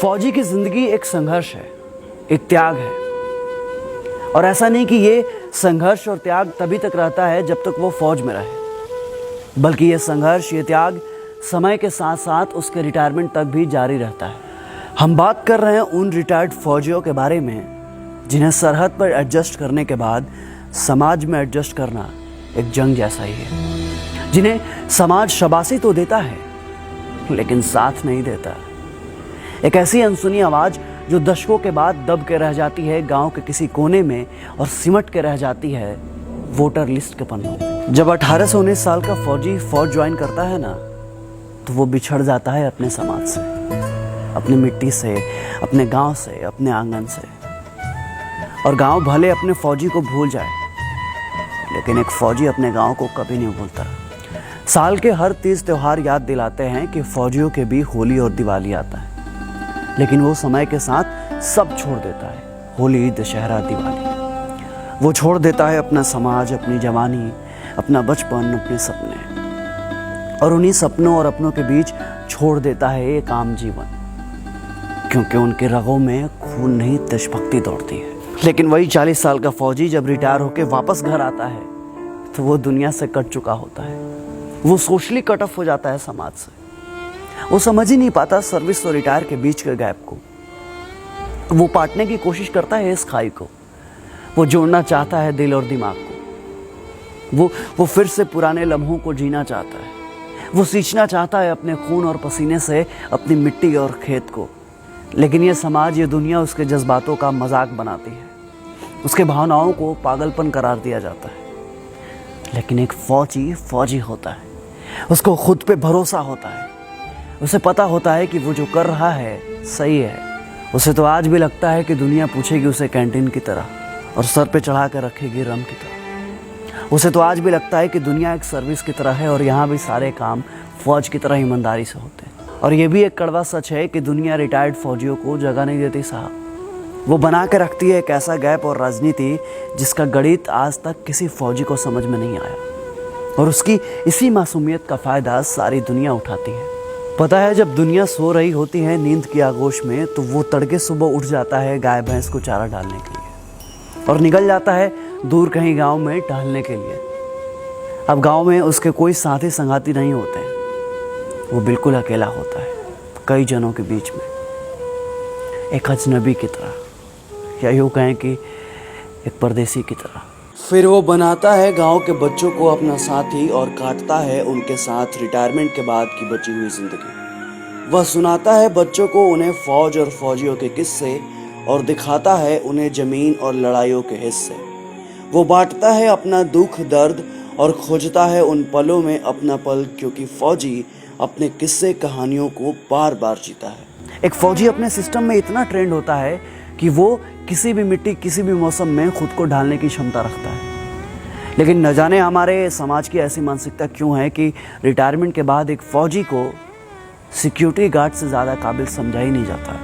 फौजी की जिंदगी एक संघर्ष है, एक त्याग है। और ऐसा नहीं कि ये संघर्ष और त्याग तभी तक रहता है जब तक वो फौज में रहे, बल्कि ये संघर्ष, ये त्याग समय के साथ साथ उसके रिटायरमेंट तक भी जारी रहता है। हम बात कर रहे हैं उन रिटायर्ड फौजियों के बारे में जिन्हें सरहद पर एडजस्ट करने के बाद समाज में एडजस्ट करना एक जंग जैसा ही है, जिन्हें समाज शाबाशी तो देता है लेकिन साथ नहीं देता। एक ऐसी अनसुनी आवाज जो दशकों के बाद दब के रह जाती है गांव के किसी कोने में और सिमट के रह जाती है वोटर लिस्ट के पन्नों में। जब 18 से 19 साल का फौजी फौज ज्वाइन करता है ना, तो वो बिछड़ जाता है अपने समाज से, अपनी मिट्टी से, अपने गांव से, अपने आंगन से। और गांव भले अपने फौजी को भूल जाए, लेकिन एक फौजी अपने गांव को कभी नहीं भूलता। साल के हर 30 त्योहार याद दिलाते हैं कि फौजियों के भी होली और दिवाली आता है, लेकिन वो समय के साथ सब छोड़ देता है। होली, दशहरा, दिवाली, वो छोड़ देता है अपना समाज, अपनी जवानी, अपना बचपन, अपने सपने, और उन्हीं सपनों और अपनों के बीच छोड़ देता है एक आम जीवन, क्योंकि उनके रगों में खून नहीं देशभक्ति दौड़ती है। लेकिन वही 40 साल का फौजी जब रिटायर होकर वापस घर आता है तो वो दुनिया से कट चुका होता है। वो सोशली कट ऑफ हो जाता है समाज से। वो समझ ही नहीं पाता सर्विस और रिटायर के बीच के गैप को। वो पाटने की कोशिश करता है इस खाई को। वो जोड़ना चाहता है दिल और दिमाग को। वो फिर से पुराने लम्हों को जीना चाहता है। वो सींचना चाहता है अपने खून और पसीने से अपनी मिट्टी और खेत को। लेकिन ये समाज, ये दुनिया उसके जज्बातों का मजाक बनाती है। उसके भावनाओं को पागलपन करार दिया जाता है। लेकिन एक फौजी फौजी होता है। उसको खुद पे भरोसा होता है। उसे पता होता है कि वो जो कर रहा है सही है। उसे तो आज भी लगता है कि दुनिया पूछेगी उसे कैंटीन की तरह और सर पे चढ़ा कर रखेगी रम की तरह। उसे तो आज भी लगता है कि दुनिया एक सर्विस की तरह है और यहाँ भी सारे काम फौज की तरह ईमानदारी से होते हैं। और ये भी एक कड़वा सच है कि दुनिया रिटायर्ड फौजियों को जगह नहीं देती साहब। वो बना के रखती है एक ऐसा गैप और राजनीति जिसका गणित आज तक किसी फौजी को समझ में नहीं आया, और उसकी इसी मासूमियत का फ़ायदा सारी दुनिया उठाती है। पता है, जब दुनिया सो रही होती है नींद की आगोश में, तो वो तड़के सुबह उठ जाता है गाय भैंस को चारा डालने के लिए और निकल जाता है दूर कहीं गांव में टहलने के लिए। अब गांव में उसके कोई साथी संगाती नहीं होते हैं। वो बिल्कुल अकेला होता है कई जनों के बीच में, एक अजनबी की तरह, या यूँ कहें कि एक परदेसी की तरह। फिर वो बनाता है गांव के बच्चों को अपना साथी और काटता है उनके साथ रिटायरमेंट के बाद की बची हुई जिंदगी। वह सुनाता है बच्चों को उन्हें फौज और फौजियों के किस्से और दिखाता है उन्हें जमीन और लड़ाइयों के हिस्से। वो बांटता है अपना दुख दर्द और खोजता है उन पलों में अपना पल, क्योंकि फौजी अपने किस्से कहानियों को बार बार जीता है। एक फौजी अपने सिस्टम में इतना ट्रेंड होता है कि वो किसी भी मिट्टी, किसी भी मौसम में खुद को ढालने की क्षमता रखता है। लेकिन न जाने हमारे समाज की ऐसी मानसिकता क्यों है कि रिटायरमेंट के बाद एक फौजी को सिक्योरिटी गार्ड से ज़्यादा काबिल समझा ही नहीं जाता।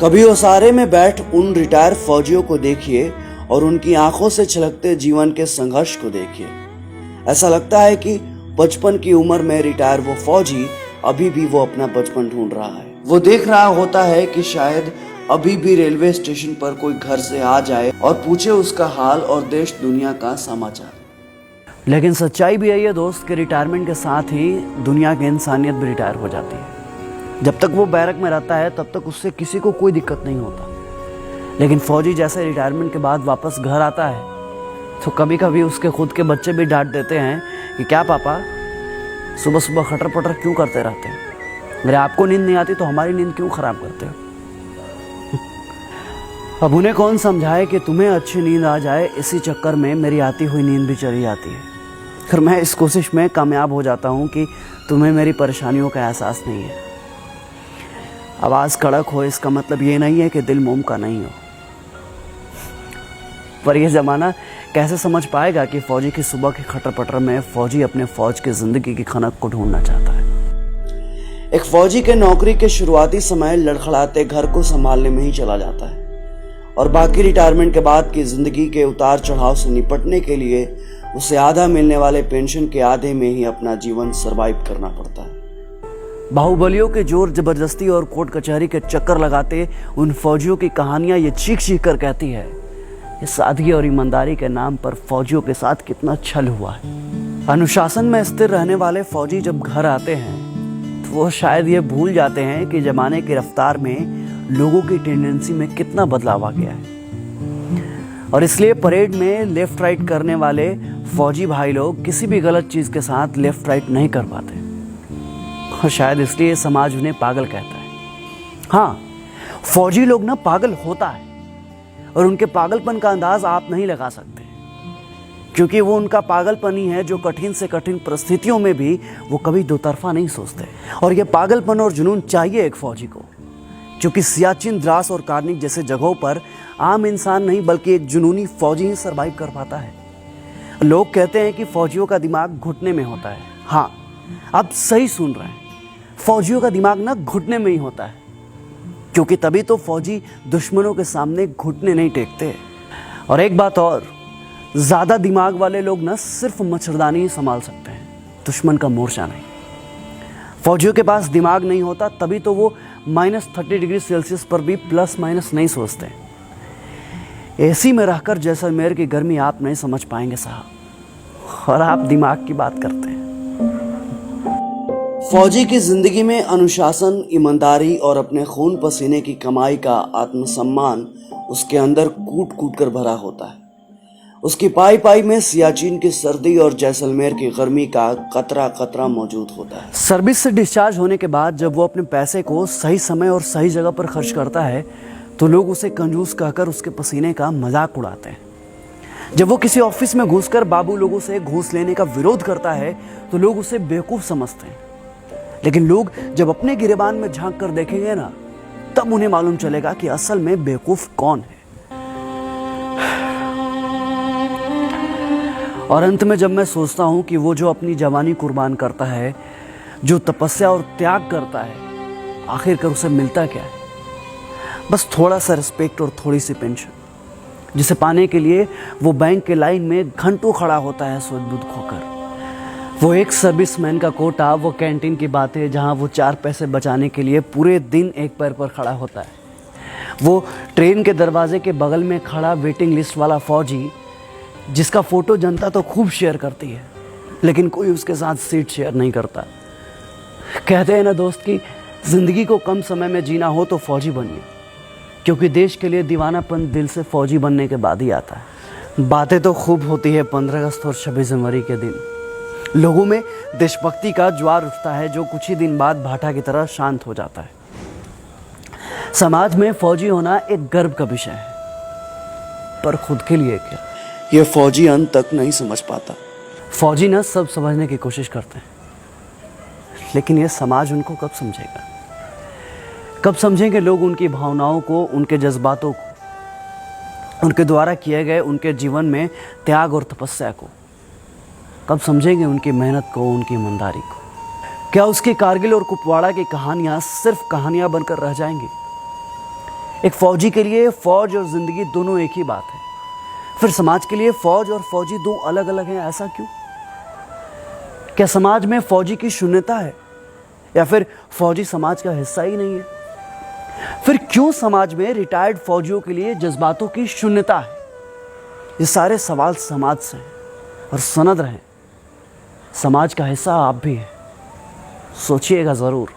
कभी ओसारे में बैठ उन रिटायर फौजियों को देखिए और उनकी आंखों से छलकते जीवन के संघर्ष को देखिए। ऐसा लगता है कि बचपन की उम्र में रिटायर वो फौजी अभी भी वो अपना बचपन ढूंढ रहा है। वो देख रहा होता है कि शायद अभी भी रेलवे स्टेशन पर कोई घर से आ जाए और पूछे उसका हाल और देश दुनिया का समाचार। लेकिन सच्चाई भी है ये दोस्त कि रिटायरमेंट के साथ ही दुनिया की इंसानियत भी रिटायर हो जाती है। जब तक वो बैरक में रहता है तब तक उससे किसी को कोई दिक्कत नहीं होता। लेकिन फौजी जैसे रिटायरमेंट के बाद वापस घर आता है तो कभी कभी उसके खुद के बच्चे भी डांट देते हैं कि क्या पापा, सुबह सुबह खटर पटर क्यों करते रहते हैं? अरे आपको नींद नहीं आती तो हमारी नींद क्यों खराब करते हो? अब उन्हें कौन समझाए कि तुम्हें अच्छी नींद आ जाए, इसी चक्कर में मेरी आती हुई नींद भी चली जाती है। फिर मैं इस कोशिश में कामयाब हो जाता हूँ कि तुम्हें मेरी परेशानियों का एहसास नहीं है। आवाज़ कड़क हो इसका मतलब ये नहीं है कि दिल मोम का नहीं हो। पर यह ज़माना कैसे समझ पाएगा कि फौजी की सुबह के खटर पटर में फौजी अपने फौज की ज़िंदगी की खनक को ढूंढना चाहता है। एक फौजी के नौकरी के शुरुआती समय लड़खड़ाते घर को संभालने में ही चला जाता है और बाकी रिटायरमेंट के बाद की जिंदगी के उतार चढ़ाव से निपटने के लिए उसे आधा मिलने वाले पेंशन के आधे में ही अपना जीवन सरवाइव करना पड़ता है। बाहुबलियों के जोर जबरदस्ती और कोर्ट कचहरी के चक्कर लगाते उन फौजियों की कहानियां ये चीख चीख कर कहती है कि सादगी और ईमानदारी के नाम पर फौजियों के साथ कितना छल हुआ है। अनुशासन में स्थिर रहने वाले फौजी जब घर आते हैं तो वो शायद ये भूल जाते हैं कि जमाने की रफ्तार में लोगों की टेंडेंसी में कितना बदलाव आ गया है, और इसलिए परेड में लेफ्ट राइट करने वाले फौजी भाई लोग किसी भी गलत चीज़ के साथ लेफ्ट राइट नहीं कर पाते, और शायद इसलिए समाज उन्हें पागल कहता है। हाँ, फौजी लोग ना पागल होता है, और उनके पागलपन का अंदाज आप नहीं लगा सकते, क्योंकि वो उनका पागलपन ही है जो कठिन से कठिन परिस्थितियों में भी वो कभी दो तरफा नहीं सोचते। और ये पागलपन और जुनून चाहिए एक फौजी को, क्योंकि सियाचिन, द्रास और कार्निक जैसे जगहों पर आम इंसान नहीं बल्कि एक जुनूनी फौजी ही सरवाइव कर पाता है। लोग कहते हैं कि फौजियों का दिमाग घुटने में होता है। हाँ, आप सही सुन रहे हैं, फौजियों का दिमाग ना घुटने में ही होता है, क्योंकि तभी तो फौजी दुश्मनों के सामने घुटने नहीं टेकते। और एक बात और, ज़्यादा दिमाग वाले लोग ना सिर्फ मच्छरदानी ही संभाल सकते हैं, दुश्मन का मोर्चा नहीं। फौजियों के पास दिमाग नहीं होता, तभी तो वो -30 डिग्री सेल्सियस पर भी प्लस माइनस नहीं सोचते। एसी में रहकर जैसलमेर की गर्मी आप नहीं समझ पाएंगे साहब, और आप दिमाग की बात करते हैं। फौजी की जिंदगी में अनुशासन, ईमानदारी और अपने खून पसीने की कमाई का आत्मसम्मान उसके अंदर कूट कूट कर भरा होता है। उसकी पाई पाई में सियाचिन की सर्दी और जैसलमेर की गर्मी का कतरा कतरा मौजूद होता है। सर्विस से डिस्चार्ज होने के बाद जब वो अपने पैसे को सही समय और सही जगह पर खर्च करता है तो लोग उसे कंजूस कहकर उसके पसीने का मजाक उड़ाते हैं। जब वो किसी ऑफिस में घुसकर बाबू लोगों से घूस लेने का विरोध करता है तो लोग उसे बेवकूफ समझते हैं, लेकिन लोग जब अपने गिरेबान में झांक कर देखेंगे ना, तब उन्हें मालूम चलेगा कि असल में बेवकूफ कौन है। और अंत में जब मैं सोचता हूं कि वो जो अपनी जवानी कुर्बान करता है, जो तपस्या और त्याग करता है, आखिरकार उसे मिलता क्या है? बस थोड़ा सा रिस्पेक्ट और थोड़ी सी पेंशन, जिसे पाने के लिए वो बैंक के लाइन में घंटों खड़ा होता है सोच बुध खोकर। वो एक सर्विसमैन का कोटा, वो कैंटीन की बातें जहां वो 4 पैसे बचाने के लिए पूरे दिन एक पैर पर खड़ा होता है। वो ट्रेन के दरवाजे के बगल में खड़ा वेटिंग लिस्ट वाला फौजी, जिसका फोटो जनता तो खूब शेयर करती है, लेकिन कोई उसके साथ सीट शेयर नहीं करता। कहते हैं ना दोस्त कि जिंदगी को कम समय में जीना हो तो फौजी बनिए, क्योंकि देश के लिए दीवानापन दिल से फौजी बनने के बाद ही आता है। बातें तो खूब होती है 15 अगस्त और 26 जनवरी के दिन। लोगों में देशभक्ति का ज्वार उठता है जो कुछ ही दिन बाद भाटा की तरह शांत हो जाता है। समाज में फौजी होना एक गर्व का विषय है, पर खुद के लिए क्या, ये फौजी अंत तक नहीं समझ पाता। फौजी ना सब समझने की कोशिश करते हैं, लेकिन ये समाज उनको कब समझेगा? कब समझेंगे लोग उनकी भावनाओं को, उनके जज्बातों को, उनके द्वारा किए गए उनके जीवन में त्याग और तपस्या को? कब समझेंगे उनकी मेहनत को, उनकी ईमानदारी को? क्या उसकी कारगिल और कुपवाड़ा की कहानियां सिर्फ कहानियां बनकर रह जाएंगी? एक फौजी के लिए फौज और जिंदगी दोनों एक ही बात है। फिर समाज के लिए फौज और फौजी दो अलग अलग हैं, ऐसा क्यों? क्या समाज में फौजी की शून्यता है, या फिर फौजी समाज का हिस्सा ही नहीं है? फिर क्यों समाज में रिटायर्ड फौजियों के लिए जज्बातों की शून्यता है? ये सारे सवाल समाज से हैं, और सनद रहें, समाज का हिस्सा आप भी हैं। सोचिएगा जरूर।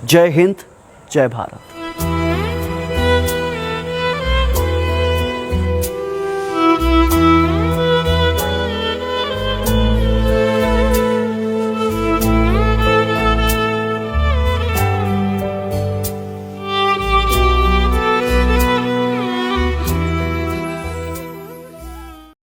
जय हिंद, जय भारत।